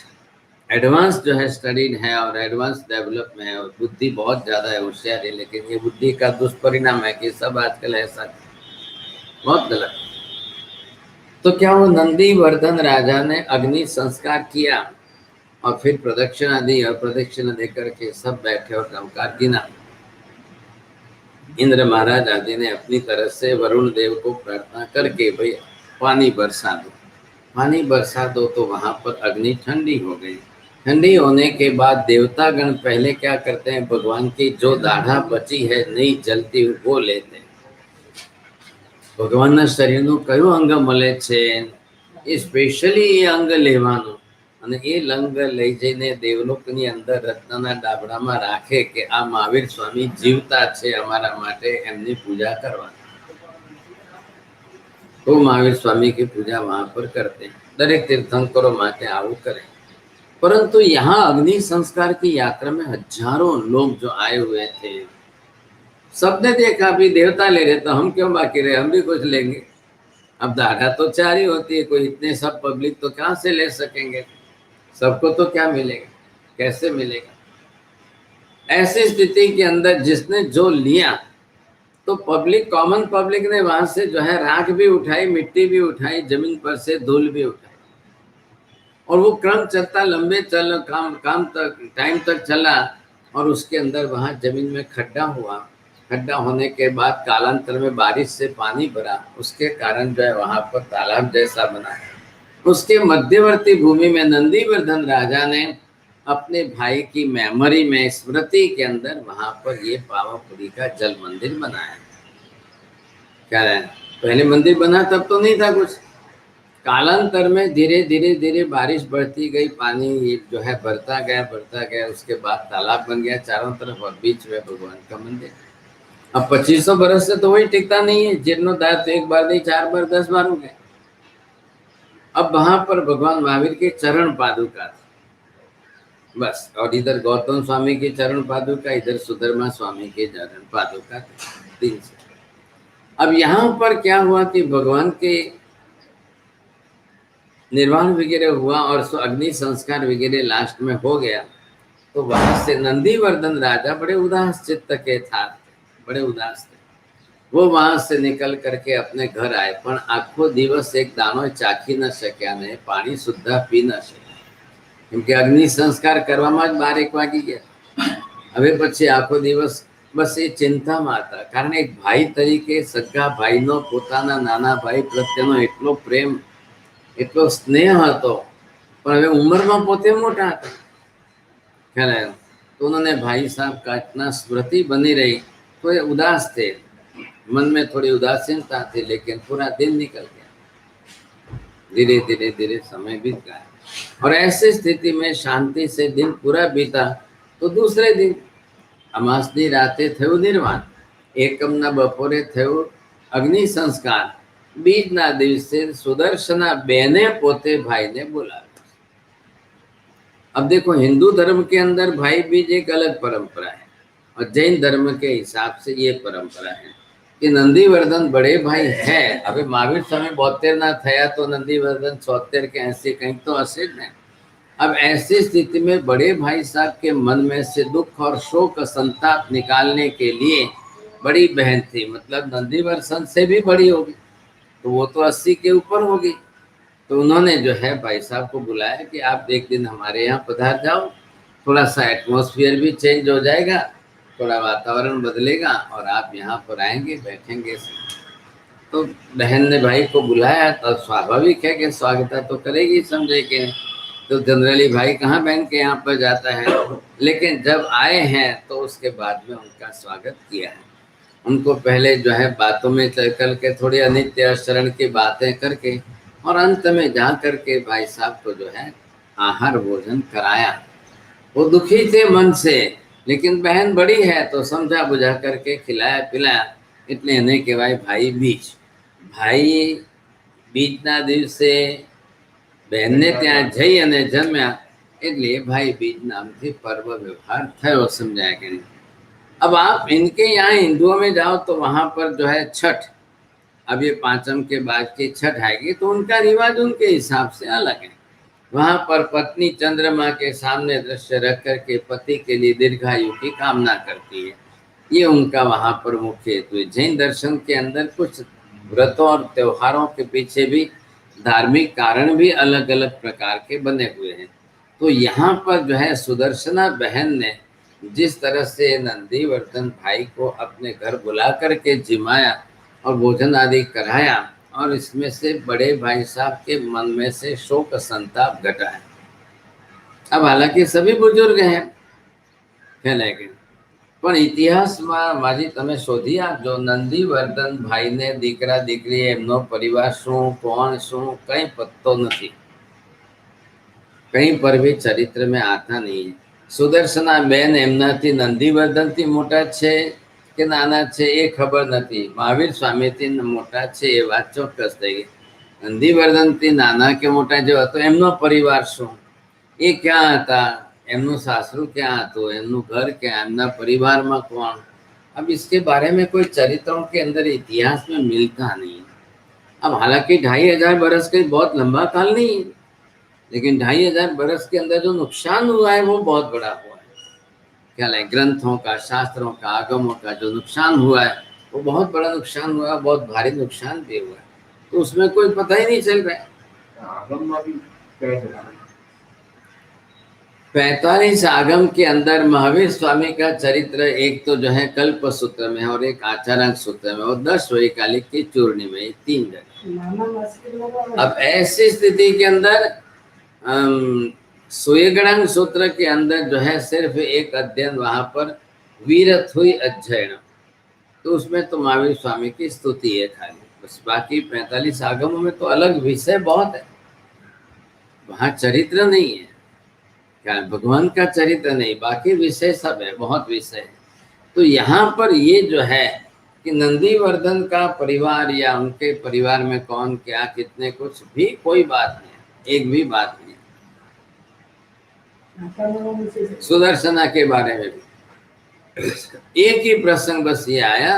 S1: advance जो है स्टडीड है और एडवांस डेवलप में है और बुद्धि बहुत ज़्यादा है, होशियार है. लेकिन ये बुद्धि का दुष्परिणाम है कि सब आजकल ऐसा, बहुत गलत. तो क्या वो नंदीवर्धन राजा ने अग्नि संस्कार किया और फिर प्रदक्षिणा दी, और प्रदक्षिणा देकर के सब बैठे और नमकार गिना. इंद्र महाराज आदि ने अपनी तरफ से वरुण देव को प्रार्थना करके भाई पानी बरसा दो, पानी बरसा दो. तो वहां पर अग्नि ठंडी हो गई. ठंडी होने के बाद देवतागण पहले क्या करते हैं, भगवान की जो दाढ़ा बची है नहीं जलती हुई वो लेते हैं. ભગવાનના શરીરનું કયું અંગ મળે છે, એ સ્પેશિયલી એ અંગ લેવાનું અને એ અંગ લઈ જઈને દેવલોકની અંદર રત્નના ડાબડામાં રાખે કે આ મહાવીર સ્વામી જીવતા છે અમારા માટે, એમની પૂજા કરવાની. તો મહાવીર સ્વામી की पूजा वहां पर करते हैं. दरेक तीर्थंकरों માટે આવું કરે. परंतु यहाँ अग्नि संस्कार की यात्रा में हजारों लोग जो आए हुए थे, सबने देखा भी देवता ले रहे तो हम क्यों बाकी रहे, हम भी कुछ लेंगे. अब दाढ़ा तो 4 ही होती है, कोई इतने सब पब्लिक तो कहाँ से ले सकेंगे, सबको तो क्या मिलेगा, कैसे मिलेगा. ऐसी स्थिति के अंदर जिसने जो लिया तो पब्लिक, कॉमन पब्लिक ने वहां से जो है राख भी उठाई, मिट्टी भी उठाई, जमीन पर से धूल भी उठाई. और वो क्रम चलता लंबे काम तक टाइम तक चला. और उसके अंदर वहां जमीन में खड्डा हुआ. खड्डा होने के बाद कालांतर में बारिश से पानी भरा, उसके कारण जो है वहां पर तालाब जैसा बना. उसके मध्यवर्ती भूमि में नंदीवर्धन राजा ने अपने भाई की मेमोरी में, स्मृति के अंदर वहां पर ये पावापुरी का जल मंदिर बनाया. क्या है, पहले मंदिर बना तब तो नहीं था कुछ. कालांतर में धीरे धीरे धीरे बारिश बढ़ती गई, पानी जो है बढ़ता गया. उसके बाद तालाब बन गया चारों तरफ और बीच में भगवान का मंदिर. अब 2500 बरस से तो वही टिकता नहीं है. जीर्णोद्धार तो 1 बार नहीं, 4 बार 10 बार हो गए. अब वहां पर भगवान महावीर के चरण पादुका थी बस. और इधर गौतम स्वामी की चरण पादुका, इधर सुधर्मा स्वामी के चरण पादुका, 3 से. अब यहाँ पर क्या हुआ कि भगवान के निर्वाण वगैरह हुआ और अग्नि संस्कार वगैरह लास्ट में हो गया. तो वहां से नंदीवर्धन राजा बड़े उदास चित्त के था, बड़े उदास थे. वो वहां से निकल करके अपने घर आए, पण आखो दिवस एक दाणो ચાખી ન શક્યા ને પાણી સુદ્धा પી ન શક્યા, કેમ કે અગ્નિ સંસ્કાર કરવામાં જ 12-1 વાગી ગયા. હવે પછી આખો દિવસ બસ એ ચિંતામાં હતા, કારણ એક ભાઈ તરીકે સગા ભાઈનો પોતાના નાના ભાઈ પ્રત્યેનો એટલો પ્રેમ, એટલો સ્નેહ હતો. પણ હવે ઉંમરમાં પોતે મોટા હતા. ખ્યાલ. तो उन्होंने भाई साहब का इतना स्मृति बनी रही, तो ये उदास थे, मन में थोड़ी उदासीनता थी. लेकिन पूरा दिन निकल गया, धीरे धीरे धीरे समय बीत गया. और ऐसी स्थिति में शांति से दिन पूरा बीता. तो दूसरे दिन અમાસની રાતે થયું નિર્વાણ, એકમના બપોરે થયું અગ્નિ સંસ્કાર, બીજના દિવસે સુદર્શના બેને પોતે भाईने बोलावे। अब देखो हिंदू धर्म के अंदर भाई बीज एक अलग परंपरा है और जैन धर्म के हिसाब से ये परंपरा है कि नंदीवर्धन बड़े भाई है। अबे महावीर स्वामी 72 ना थया तो नंदीवर्धन 76 के 80 कहीं तो हसे न। अब ऐसी स्थिति में बड़े भाई साहब के मन में से दुख और शोक संताप निकालने के लिए बड़ी बहन थी, मतलब नंदीवर्धन से भी बड़ी होगी, तो वो तो 80 के ऊपर होगी। तो उन्होंने जो है भाई साहब को बुलाया कि आप एक दिन हमारे यहाँ पधार जाओ, थोड़ा सा एटमॉस्फेयर भी चेंज हो जाएगा, थोड़ा वातावरण बदलेगा और आप यहाँ पर आएंगे, बैठेंगे। तो बहन ने भाई को बुलाया तो स्वाभाविक है कि स्वागत तो करेगी, समझे कि तो जनरली भाई कहाँ बहन के यहाँ पर जाता है, लेकिन जब आए हैं तो उसके बाद में उनका स्वागत किया है। उनको पहले जो है बातों में चल करके थोड़ी अनित्य शरण की बातें करके और अंत में जा करके भाई साहब को जो है आहार भोजन कराया। वो दुखी थे मन से, लेकिन बहन बड़ी है तो समझा बुझा करके खिलाया पिलाया। इतने नहीं कि भाई बीजना दिवसे बहनने ત્યાં જઈ અને જમ્યા, એટલે भाई बीज नामથી पर्व व्यवहार थयो, समझाया कि नहीं। अब आप इनके यहाँ हिंदुओं में जाओ तो वहाँ पर जो है छठ, अब ये पांचम के बाद की छठ आएगी तो उनका रिवाज उनके हिसाब से अलग है। वहाँ पर पत्नी चंद्रमा के सामने दृश्य रख करके पति के लिए दीर्घायु की कामना करती है, ये उनका वहाँ पर मुख्य हेतु है। जैन दर्शन के अंदर कुछ व्रतों और त्योहारों के पीछे भी धार्मिक कारण भी अलग अलग प्रकार के बने हुए हैं। तो यहाँ पर जो है सुदर्शना बहन ने जिस तरह से नंदीवर्धन भाई को अपने घर बुला करके जिमाया और भोजन आदि कराया, और इसमें से बड़े भाई साहब के मन में से शोक संताप घटा है। अब हालांकि सभी बुजुर्ग हैं कहलाएंगे, पर इतिहासમાં માજી તમે શોધી આપજો નંદીવર્ધન ભાઈને દીકરા દીકરી એમનો પરિવાર શું કોણ શું કઈ પત્તો નથી, કઈ પર भी ચરિત્ર में आता नहीं है। સુદર્શના બેન એમનાથી નંદીવર્ધનથી મોટા છે કે નાના છે એ ખબર નથી, મહાવીર સ્વામીથી મોટા છે એ વાત ચોક્કસ થઈ ગઈ। નંદીવર્ધનથી નાના કે મોટા જો હતો એમનો પરિવાર શું, એ ક્યાં હતા, एमनु सासरू क्या तो एमनु घर क्या, एमना परिवार में कौन, अब इसके बारे में कोई चरित्रों के अंदर इतिहास में मिलता नहीं। अब हालांकि 2500 बरस के बहुत लंबा काल नहीं है, लेकिन 2500 बरस के अंदर जो नुकसान हुआ है वो बहुत बड़ा हुआ है। क्या है, ग्रंथों का, शास्त्रों का, आगमों का जो नुकसान हुआ है वो बहुत बड़ा नुकसान हुआ, बहुत भारी नुकसान भी हुआ है, तो उसमें कोई पता ही नहीं चल रहा है।
S2: आगम में भी
S1: 45 आगम के अंदर महावीर स्वामी का चरित्र एक तो जो है कल्प सूत्र में और एक आचारांक सूत्र में और 10 वैकालिक की चूर्णी में, 3 जगह। अब ऐसी स्थिति के अंदर सुयगणांक सूत्र के अंदर जो है सिर्फ एक अध्ययन वहां पर वीरथ हुई अध्ययन, तो उसमें तो महावीर स्वामी की स्तुति है खाली, बस बाकी 45 आगमों में तो अलग विषय बहुत है, वहां चरित्र नहीं है, क्या भगवान का चरित्र नहीं, बाकी विषय सब है, बहुत विषय है। तो यहाँ पर ये जो है कि नंदीवर्धन का परिवार या उनके परिवार में कौन क्या कितने कुछ भी कोई बात नहीं है, एक भी बात नहीं। सुदर्शना के बारे में भी एक ही प्रसंग बस ये आया,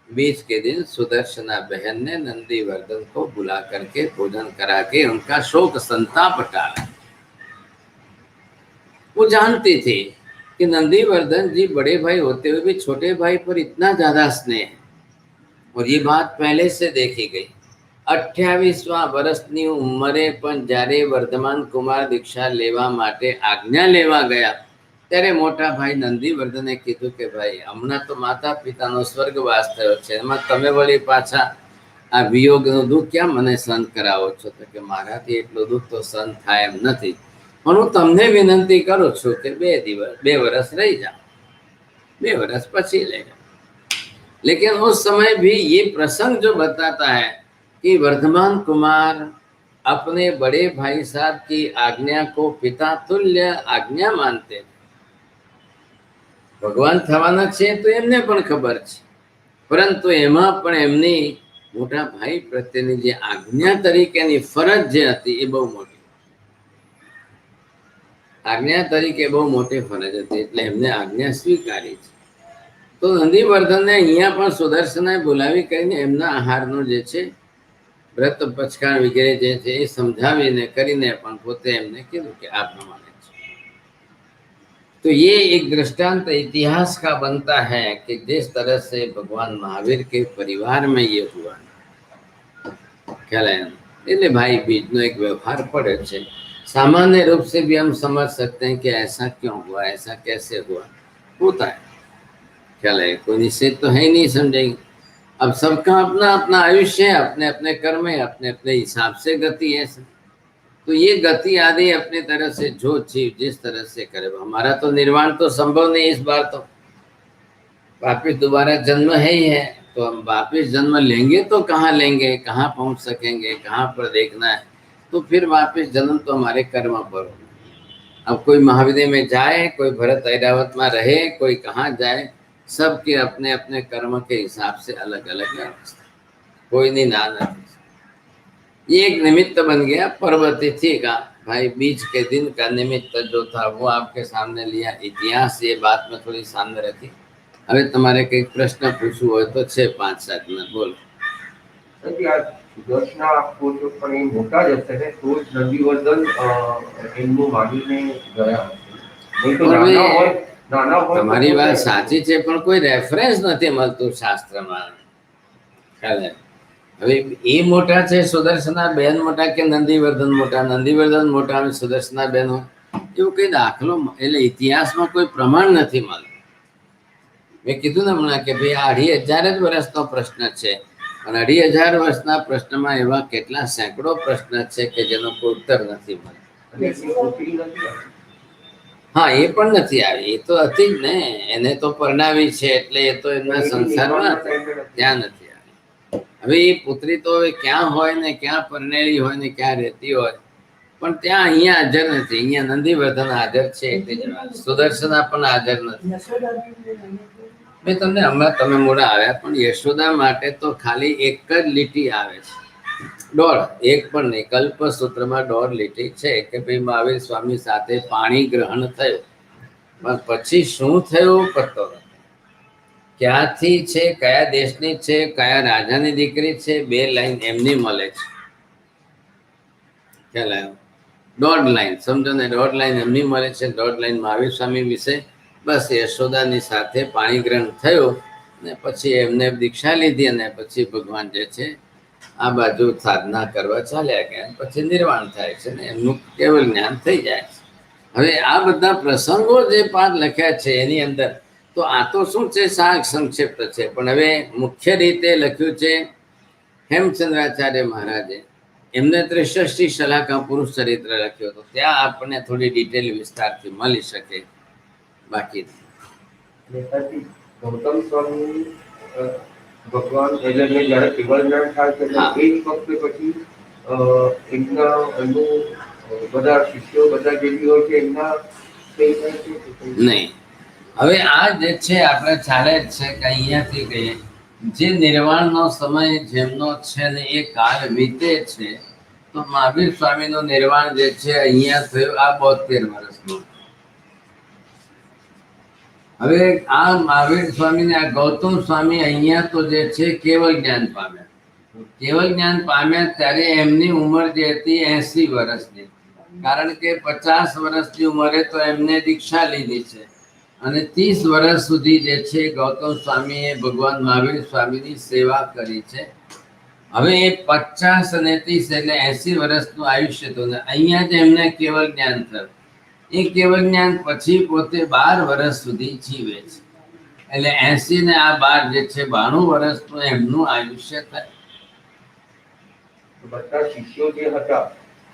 S1: बीच के दिन सुदर्शना बहन ने नंदीवर्धन को बुला करके भोजन करा के उनका शोक संताप टाला। वो जानती थी कि नंदीवर्धन जी बड़े भाई होते हुए भी छोटे भाई पर इतना ज्यादा स्नेह है, और ये बात पहले से देखी गई। 28वां વર્ષની ઉંમરે પણ જ્યારે વર્ધમાન કુમાર દીક્ષા લેવા માટે આજ્ઞા લેવા ગયા ત્યારે મોટા ભાઈ નંદીવર્ધને કીધું કે ભાઈ હમણાં તો માતા પિતાનો સ્વર્ગવાસ થયો છે, એમાં તમે વળી પાછા આ વિયોગનું દુઃખ ક્યાં મને સહન કરાવો છો, તો કે મારાથી એટલું દુઃખ તો સહન થાય એમ નથી, પણ હું તમને વિનંતી કરું છું કે 2 વર્ષ રહી જાઓ, 2 વર્ષ પછી લઈ જાओ। लेकिन उस समय भी ये प्रसंग जो बताता है कि वर्धमान कुमार अपने बड़े भाई साहब की आज्ञा को पिता तुल्य आज्ञा मानते, ભગવાન થવાના છે તો એમને પણ ખબર છે, પરંતુ એમાં પણ એમની મોટા ભાઈ પ્રત્યેની જે આજ્ઞા તરીકેની ફરજ જે હતી એ બહુ મોટી, આજ્ઞા તરીકે બહુ મોટી ફરજ હતી, એટલે એમને આજ્ઞા સ્વીકારી છે. તો નંદીવર્ધનને અહીંયા પણ સુદર્શને બોલાવી કરીને એમના આહારનો જે છે વ્રત પચકાણ વગેરે જે છે એ સમજાવીને કરીને પણ પોતે એમને કીધું કે આ પ્રમાણે છે. तो ये एक दृष्टांत इतिहास का बनता है कि जिस तरह से भगवान महावीर के परिवार में ये हुआ, ख्याल है। इसलिए भाई बीच में एक व्यवहार पड़े छे, सामान्य रूप से भी हम समझ सकते हैं कि ऐसा क्यों हुआ, ऐसा कैसे हुआ, होता है, ख्याल है। कोई निश्चित तो है ही नहीं, समझेंगे। अब सबका अपना अपना आयुष्य है, अपने अपने कर्म है, अपने अपने हिसाब से गति है। तो ये गति आदि अपनी तरह से जो जीव जिस तरह से करे, हमारा तो निर्वाण तो संभव नहीं इस बार, तो वापिस दोबारा जन्म है ही है, तो हम वापिस जन्म लेंगे तो कहाँ लेंगे, कहाँ पहुंच सकेंगे, कहाँ पर देखना है, तो फिर वापिस जन्म तो हमारे कर्म पर हो। अब कोई महाविद्यालय में जाए, कोई भरत ऐरावत में रहे, कोई कहाँ जाए, सबके अपने अपने कर्म के हिसाब से अलग अलग व्यवस्था, कोई नहीं ना नहीं। ये एक निमित्त बन गया पर्व तिथि का, भाई बीच के दिन का निमित्त जो था वो आपके सामने लिया, इतिहास ये बात में थोड़ी सामने रखी। હવે તમારે કઈક પ્રશ્ન પૂછવું હોય તો છે 5-7 મિનિટ, બોલો.
S2: દર્શના આપો છો પણ એ મોટા જ હશે ને તો જ નંદીવર્ધન એમનું માનીને ગયા હશે, નહીં તો નાના હોય. તમારી
S1: વાત સાચી છે, પણ કોઈ રેફરન્સ નથી મળતું શાસ્ત્રમાં, ખ્યાલ હે. હવે એ મોટા છે સુદર્શના બેન મોટા કે નંદીવર્ધન મોટા, નંદીવર્ધન મોટા અને સુદર્શના બેન હોય, એવું કઈ દાખલો એટલે ઇતિહાસમાં કોઈ પ્રમાણ નથી મળતું. મેં કીધું ને હમણાં કે ભાઈ આ 25,000 જ વર્ષનો પ્રશ્ન છે, અને 25,000 વર્ષના પ્રશ્નમાં એવા કેટલા સેંકડો પ્રશ્ન છે કે જેનો કોઈ ઉત્તર નથી મળતો. હા, એ પણ નથી આવી, એ તો હતી જ ને, એને તો પરણાવી છે એટલે એ તો એમના સંસારમાં ત્યાં નથી આવી. હવે એ પુત્રી તો હવે ક્યાં હોય ને, ક્યાં પરણેલી હોય ને, ક્યાં રહેતી હોય, પણ ત્યાં અહીંયા હાજર નથી. અહીંયા નંદીવર્ધન હાજર છે એટલે સુદર્શના પણ હાજર નથી. મેં તમને હમણાં તમે મોડા આવ્યા, પણ યશોદા માટે તો ખાલી એક જ લીટી આવે છે, દોઢ, એક પણ નહીં, કલ્પસૂત્રમાં 1.5 લીટી છે કે ભાઈ મહાવીર સ્વામી સાથે પાણી ગ્રહણ થયું, પણ પછી શું થયું પતો નથી. ક્યાંથી છે, કયા દેશની છે, કયા રાજાની દીકરી છે, 2 લાઈન એમની મળે છે, ખ્યાલ આવ્યો. 1.5 લાઈન સમજો ને, 1.5 લાઈન એમની મળે છે, 1.5 લાઈન મહાવીર સ્વામી વિશે. બસ યશોદાની સાથે પાણી ગ્રહણ થયું ને પછી એમને દીક્ષા લીધી, અને પછી ભગવાન જે છે આ બાજુ સાધના કરવા ચાલ્યા ગયા, પછી નિર્વાણ થાય છે ને એમનું કેવલ જ્ઞાન થઈ જાય છે. હવે આ બધા પ્રસંગો જે 5 લખ્યા છે એની અંદર તો આ તો શું છે, સંક્ષિપ્ત છે, પણ હવે મુખ્ય રીતે લખ્યું છે હેમચંદ્રાચાર્ય મહારાજે, એમને 63 શલાકા પુરુષ ચરિત્ર લખ્યો હતો, ત્યાં આપણને થોડી ડિટેલ વિસ્તારથી મળી શકે, બાકી
S2: ગૌતમ સ્વામી ભગવાન એટલે જયારે કેવળ જ્ઞાન થાય છે એ જ વખતે પછી એમનું બધા શિષ્યો બધા જેવી હોય છે એમના
S1: નહીં. હવે આ જે છે આપણે ચાલે જ છે કે અહીંયાથી કહીએ જે નિર્વાણનો સમય જેમનો છે ને એ કાળ વીતે છે, તો મહાવીર સ્વામીનું નિર્વાણ જે છે અહીંયા થયું આ 72 વર્ષનું. હવે આ મહાવીર સ્વામી ને આ ગૌતમ સ્વામી અહીંયા તો જે છે કેવળ જ્ઞાન પામ્યા. કેવળ જ્ઞાન પામ્યા ત્યારે એમની ઉંમર જે હતી 80 વર્ષની, કારણ કે 50 વર્ષની ઉંમરે તો એમને દીક્ષા લીધી છે, અને 30 વર્ષ સુધી જે છે ગૌતમ સ્વામીએ ભગવાન મહાવીર સ્વામીની સેવા કરી છે. હવે એ 50 અને 30 એટલે 80 વર્ષનું આયુષ્ય હતું, ને અહીંયા જ એમને કેવળ જ્ઞાન થયું. એ કેવળ જ્ઞાન પછી પોતે 12 વર્ષ સુધી જીવે છે, એટલે 80 ને આ 12 જે છે 92 વર્ષનું એમનું આયુષ્ય થાય.
S2: બધા શિષ્યો જે હતા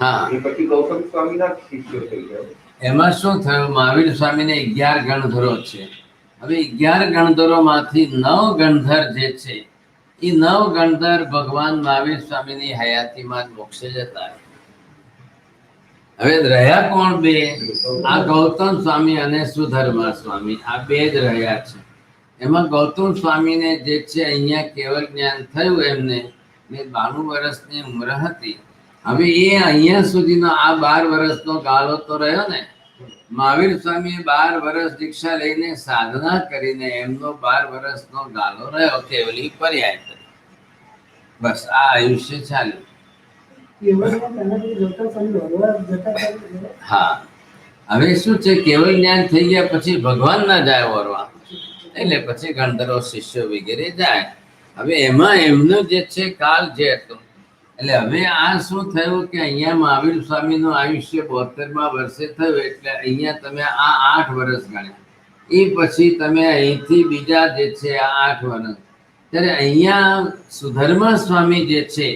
S1: હા,
S2: એ પછી ગૌતમ સ્વામીના શિષ્યો થઈ ગયા.
S1: એમાં શું થયું, મહાવીર સ્વામીને 11 ગણધરો છે. હવે 11 ગણધરોમાંથી 9 ગણધર જે છે એ 9 ગણધર ભગવાન મહાવીર સ્વામીની હયાતીમાં જ મોક્ષે જતા. હવે રહ્યા કોણ બે? આ ગૌતમ સ્વામી અને સુધર્મા સ્વામી, આ બે જ રહ્યા છે. એમાં ગૌતમ સ્વામીને જે છે અહીંયા કેવળ જ્ઞાન થયું એમને, ને 92 વર્ષની ઉંમર હતી. હવે એ અહીંયા સુધીનો આ 12 વર્ષનો ગાળો તો રહ્યો ને. મહાવીર સ્વામીએ 12 વર્ષ દીક્ષા લઈને સાધના કરીને એમનો 12 વર્ષનો ગાળો રહ્યો, કેવલી પર્યાય કરી. બસ આ આયુષ્ય ચાલ્યું. હા, હવે શું છે, કેવળ જ્ઞાન થઈ ગયા પછી ભગવાન ના જાય વરવા, એટલે પછી ગણધરો શિષ્યો વગેરે જાય. હવે એમાં એમનો જે છે કાલ જે હતો, એટલે હવે આ શું થયું કે અહીંયા મહાવીર સ્વામીનું આયુષ્ય 72મા વર્ષે થયું, એટલે અહીંયા તમે આ 8 વર્ષ ગણ્યા. એ પછી તમે અહીંથી બીજા જે છે આ 8 વર્ષ, ત્યારે અહીંયા સુધર્મા સ્વામી જે છે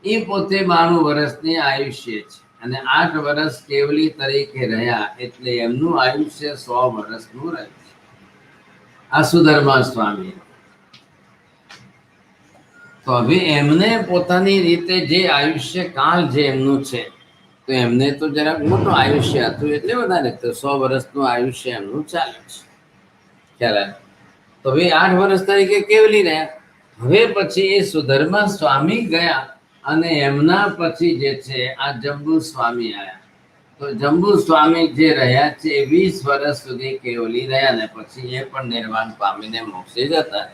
S1: એ પોતે 92 વર્ષની આયુષ્ય છે, અને 8 વર્ષ કેવલી તરીકે રહ્યા, એટલે એમનું આયુષ્ય 100 વર્ષનું રહ્યું છે. આ સુધર્મા સ્વામી. તો હવે એમને પોતાની રીતે જે આયુષ્ય કાળ જે એમનું છે, તો એમને તો જરાક મોટું આયુષ્ય હતું, એટલે વધારે તો 100 વર્ષનું આયુષ્ય એમનું ચાલે છે. ખ્યાલ આવે? તો હવે 8 વર્ષ તરીકે કેવલી રહ્યા. હવે પછી એ સુધર્મા સ્વામી ગયા, અને એમના પછી જે છે આ જંબુ સ્વામી આવ્યા. તો જંબુ સ્વામી જે રહ્યા છે એ 20 વર્ષ સુધી કેવલી રહ્યા, ને પછી એ પણ નિર્વાણ પામીને મોક્ષે જતા.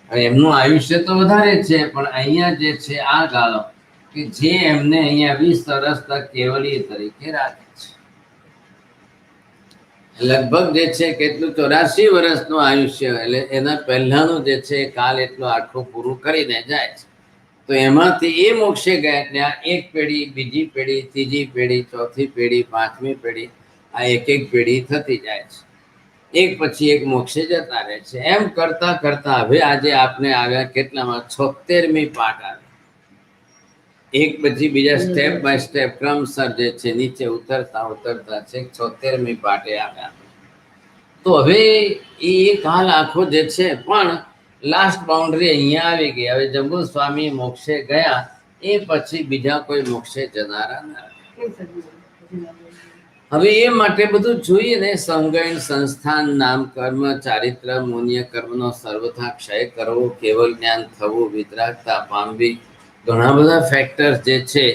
S1: એમનું આયુષ્ય તો વધારે છે, પણ અહીંયા જે છે આ ગાળો કે જે એમને અહીંયા 20 વર્ષ તક કેવલી તરીકે રાખે છે. લગભગ જે છે કેટલું 84 વર્ષનું આયુષ્ય, એટલે એના પહેલાનું જે છે કાલ એટલું આખું પૂરું કરીને જાય છે. તો એમાંથી એ મોક્ષે ગયા, એટલે આ એક પેઢી, બીજી પેઢી, ત્રીજી પેઢી, ચોથી પેઢી, પાંચમી પેઢી, આ એક પેઢી થતી જાય છે. એક પછી એક મોક્ષે જતા રહે છે. એમ કરતા કરતા હવે આજે આપને આવ્યા કેટલામાં? 76મી પાઠ આવે. એક પછી બીજા સ્ટેપ બાય સ્ટેપ ક્રમસર જે છે નીચે ઉતરતા ઉતરતા છે 76મી પાઠે આવ્યા. તો હવે એ કાલ આખો જે છે પણ લાસ્ટ બાઉન્ડ્રી અહીંયા આવી ગઈ. હવે જંબુ સ્વામી મોક્ષે ગયા, એ પછી બીજા કોઈ મોક્ષે જનારા નથી. હવે એ માટે બધું જોઈએ ને, સંગયન, સંસ્થાન, નામ, કર્મ, ચારિત્ર, મુન્ય કર્મનો સર્વથા ક્ષય કરવો, કેવળ જ્ઞાન થવું, વિતરાગતા પામવી, ઘણા બધા ફેક્ટર્સ જે છે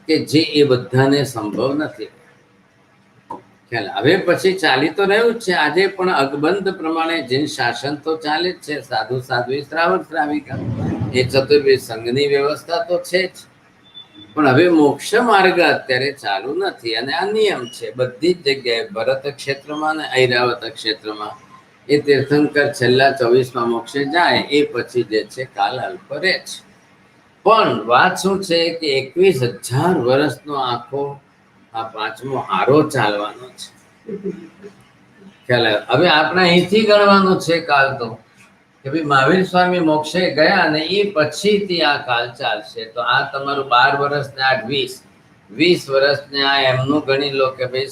S1: કે જે એ બધાને સંભવ નથી. ખ્યાલ? હવે પછી ચાલી તો રહ્યું જ છે આજે પણ અકબંધ પ્રમાણે જીન શાસન તો ચાલે જ છે. સાધુ સાધ્વી, શ્રાવક શ્રાવિકા, એ ચતુર્વિધ સંઘની વ્યવસ્થા તો છે જ, પણ હવે મોક્ષ માર્ગ અત્યારે ચાલુ નથી. અને આ નિયમ છે બધી જ જગ્યાએ, ભરત ક્ષેત્રમાં અને ઐરાવત ક્ષેત્રમાં. એ તીર્થંકર છેલ્લા 24મા મોક્ષે જાય, એ પછી જે છે કાલ અલ્પ રહે છે. પણ વાત શું છે કે 21,000 વર્ષનો આખો આ 5મો આરો ચાલવાનો છે. ખ્યાલ આવે? હવે આપણે અહીંથી ગણવાનું છે કાલ તો, કે ભાઈ મહાવીર સ્વામી મોક્ષે ગયા અને એ પછીથી આ કાલ ચાલશે. તો આ તમારું 12 વર્ષ ને 8 20 વર્ષ ને આ એમનું ગણી લો કે ભાઈ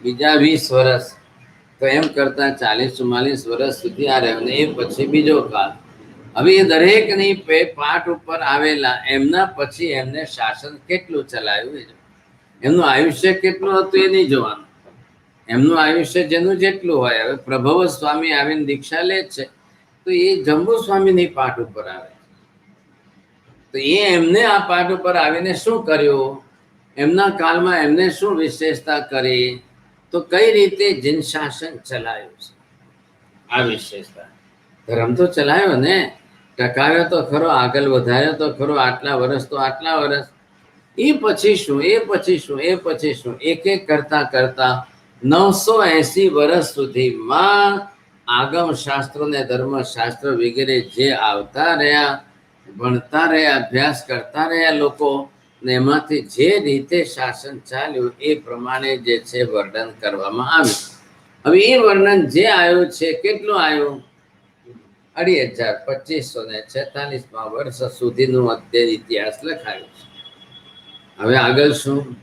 S1: બીજા 20 વર્ષ, તો એમ કરતા 40-44 વર્ષ સુધી આ રહ્યો, ને એ પછી બીજો કાળ. હવે એ દરેકની પાઠ ઉપર આવેલા એમના પછી એમને શાસન કેટલું ચલાવ્યું, એમનું આયુષ્ય કેટલું હતું એ નહીં જોવાનું. એમનું આયુષ્ય જેનું જેટલું હોય. હવે પ્રભવ સ્વામી આવીને દીક્ષા લે છે, તો એ જંબુ સ્વામીની પાઠ ઉપર આવે, તો એ એમને આ પાઠ ઉપર આવીને શું કર્યું, એમના કાળમાં એમને શું વિશેષતા કરી, તો કઈ રીતે જીન શાસન ચલાવ્યું છે. આ વિશેષતા ધર્મ તો ચલાવ્યો ને, ટકાવ્યો તો ખરો, આગળ વધાર્યો તો ખરો, આટલા વર્ષ તો આટલા વર્ષ. એ પછી શું, એ પછી શું, એ પછી શું, એક એક કરતા કરતા 980 વર્ષ સુધીમાં આગમ શાસ્ત્રો ને ધર્મશાસ્ત્ર વગેરે જે આવતા રહ્યા, ભણતા રહ્યા, અભ્યાસ કરતા રહ્યા લોકો, ને એમાંથી જે રીતે શાસન ચાલ્યું એ પ્રમાણે જે છે વર્ણન કરવામાં આવ્યું. હવે એ વર્ણન જે આવ્યું છે કેટલું આવ્યું? 2546 વર્ષ સુધીનું અત્યારે ઇતિહાસ લખાયું છે. હવે આગળ શું?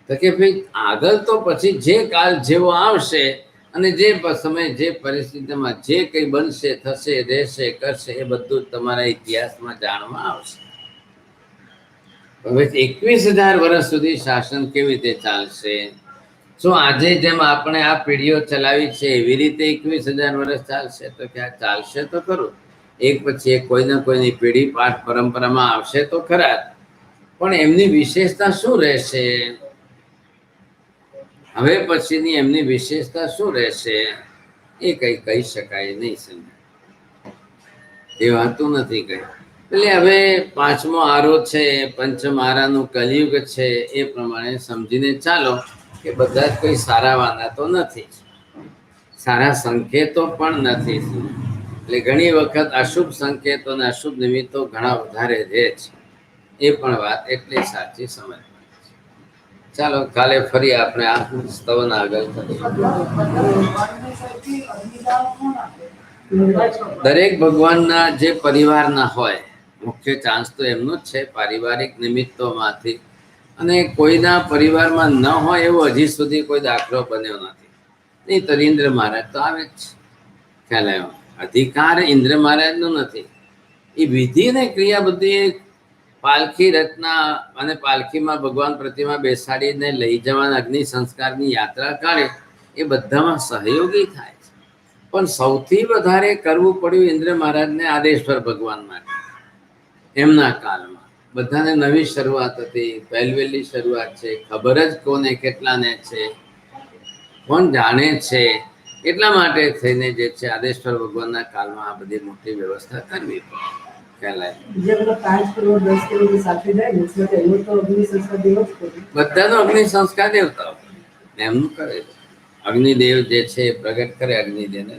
S1: તો કે ભાઈ આગળ તો પછી જે કાળ જેવો આવશે અને જે સમય જે પરિસ્થિતિમાં જે કંઈ બનશે, થશે, રહેશે, કરશે, એ બધું તમારા ઇતિહાસમાં જાણવા આવશે. હવે 21,000 વર્ષ સુધી શાસન કેવી રીતે ચાલશે? શું આજે જેમ આપણે આ પેઢીઓ ચલાવી છે એવી રીતે 21,000 વર્ષ ચાલશે? તો ક્યાં ચાલશે તો ખરું, એક પછી એક કોઈ ના કોઈની પેઢી પાઠ પરંપરામાં આવશે તો ખરા, પણ એમની વિશેષતા શું રહેશે? હવે પછીની એમની વિશેષતા શું રહેશે એ કઈ કહી શકાય નહીં. સમજ એ વાતું નથી કઈ. એટલે હવે પાંચમો આરો છે, પંચમ આરાનું કલયુગ છે, એ પ્રમાણે સમજીને ચાલો કે બધા જ કોઈ સારા વાના તો નથી, સારા સંકેતો પણ નથી. એટલે ઘણી વખત અશુભ સંકેતો અને અશુભ નિમિત્તો ઘણા વધારે રહે છે, એ પણ વાત એટલી સાચી સમજ. ચાલો કાલે ફરી આપણે આ સ્તવન આગળ દરેક ભગવાનના જે પરિવારના હોય, મુખ્ય ચાન્સ તો એમનો જ છે પારિવારિક નિમિત્તોમાંથી, અને કોઈના પરિવારમાં ન હોય એવો હજી સુધી કોઈ દાખલો બન્યો નથી. નહીં તો ઇન્દ્ર મહારાજ તો આવે જ છે. ખ્યાલ આવ્યો? અધિકાર ઇન્દ્ર મહારાજનો નથી, એ વિધિ ને ક્રિયા બધી પાલખી રચના અને પાલખીમાં ભગવાન પ્રતિમા બેસાડીને લઈ જવાના અગ્નિ સંસ્કારની યાત્રા કાઢે, એ બધામાં સહયોગી થાય છે. પણ સૌથી વધારે કરવું પડ્યું ઇન્દ્ર મહારાજને આદેશ્વર ભગવાન માટે. એમના કાળમાં બધાને નવી શરૂઆત હતી, પહેલવેલી શરૂઆત છે, ખબર જ કોને કેટલાને છે, કોણ જાણે છે. એટલા માટે થઈને જે છે આદેશ્વર ભગવાનના કાળમાં આ બધી મોટી વ્યવસ્થા કરવી પડે. બધાનો અગ્નિ સંસ્કાર દેવતા એમનું કરે, અગ્નિદેવ જે છે પ્રગટ કરે અગ્નિદેવને.